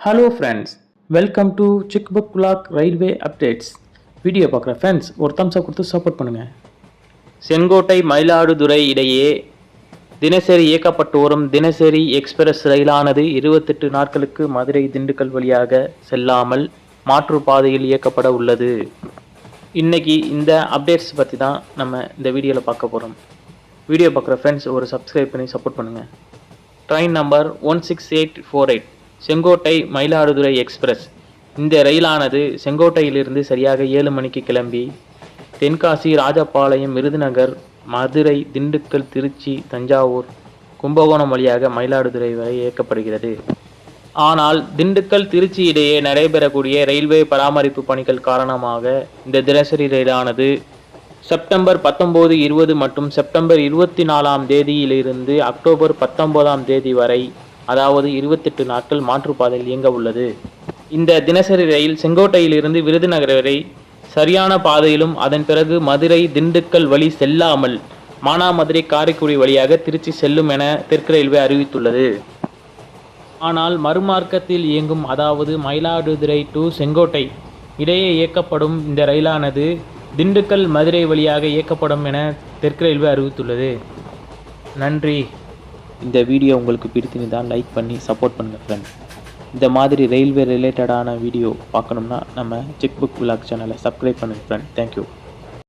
Hello friends, welcome to சிக் புக் vlog railway updates. Video பார்க்குற ஃப்ரெண்ட்ஸ் ஒரு தம்ஸ் அப் கொடுத்து சப்போர்ட் பண்ணுங்கள். செங்கோட்டை மயிலாடுதுறை இடையே தினசரி இயக்கப்பட்டு வரும் தினசரி எக்ஸ்பிரஸ் ரயிலானது 28 நாட்களுக்கு மதுரை திண்டுக்கல் வழியாக செல்லாமல் மாற்று பாதையில் இயக்கப்பட உள்ளது. இன்னைக்கு இந்த அப்டேட்ஸ் பற்றி தான் நம்ம இந்த வீடியோவில் பார்க்க போகிறோம். வீடியோ பார்க்குற ஃப்ரெண்ட்ஸ் ஒரு சப்ஸ்கிரைப் பண்ணி சப்போர்ட் பண்ணுங்கள். Train number 16848 Sengottai Mayiladuthurai express. இந்த ரயிலானது செங்கோட்டையிலிருந்து சரியாக 7 மணிக்கு கிளம்பி தென்காசி, ராஜபாளையம், விருதுநகர், மதுரை, திண்டுக்கல், திருச்சி, தஞ்சாவூர், கும்பகோணம் வழியாக மயிலாடுதுறை வரை இயக்கப்படுகிறது. ஆனால் திண்டுக்கல், திருச்சி இடையே நடைபெறக்கூடிய ரயில்வே பராமரிப்பு பணிகள் காரணமாக இந்த தினசரி ரயிலானது செப்டம்பர் 19, 20 மற்றும் செப்டம்பர் 24ஆம் தேதியிலிருந்து அக்டோபர் 19ஆம் தேதி வரை, அதாவது 28 நாட்கள் மாற்றுப்பாதையில் இயங்க உள்ளது. இந்த தினசரி ரயில் செங்கோட்டையிலிருந்து விருதுநகர் வரை சரியான பாதையிலும் அதன் பிறகு மதுரை, திண்டுக்கல் வழி செல்லாமல் மானாமதுரை, காரைக்குடி வழியாக திருச்சி செல்லும் என தெற்கு ரயில்வே அறிவித்துள்ளது. ஆனால் மறுமார்க்கத்தில் இயங்கும், அதாவது மயிலாடுதுறை டு செங்கோட்டை இடையே இயக்கப்படும் இந்த ரயிலானது திண்டுக்கல், மதுரை வழியாக இயக்கப்படும் என தெற்கு ரயில்வே அறிவித்துள்ளது. நன்றி. இந்த வீடியோ உங்களுக்கு பிடித்திருந்தால் லைக் பண்ணி சப்போர்ட் பண்ணுங்கள் ஃப்ரெண்ட்ஸ். இந்த மாதிரி ரயில்வே ரிலேட்டடான வீடியோ பார்க்கணும்னா நம்ம சிக் புக் விலாக் சேனலை சப்ஸ்கிரைப் பண்ணுங்கள் ஃப்ரெண்ட். தேங்க்யூ.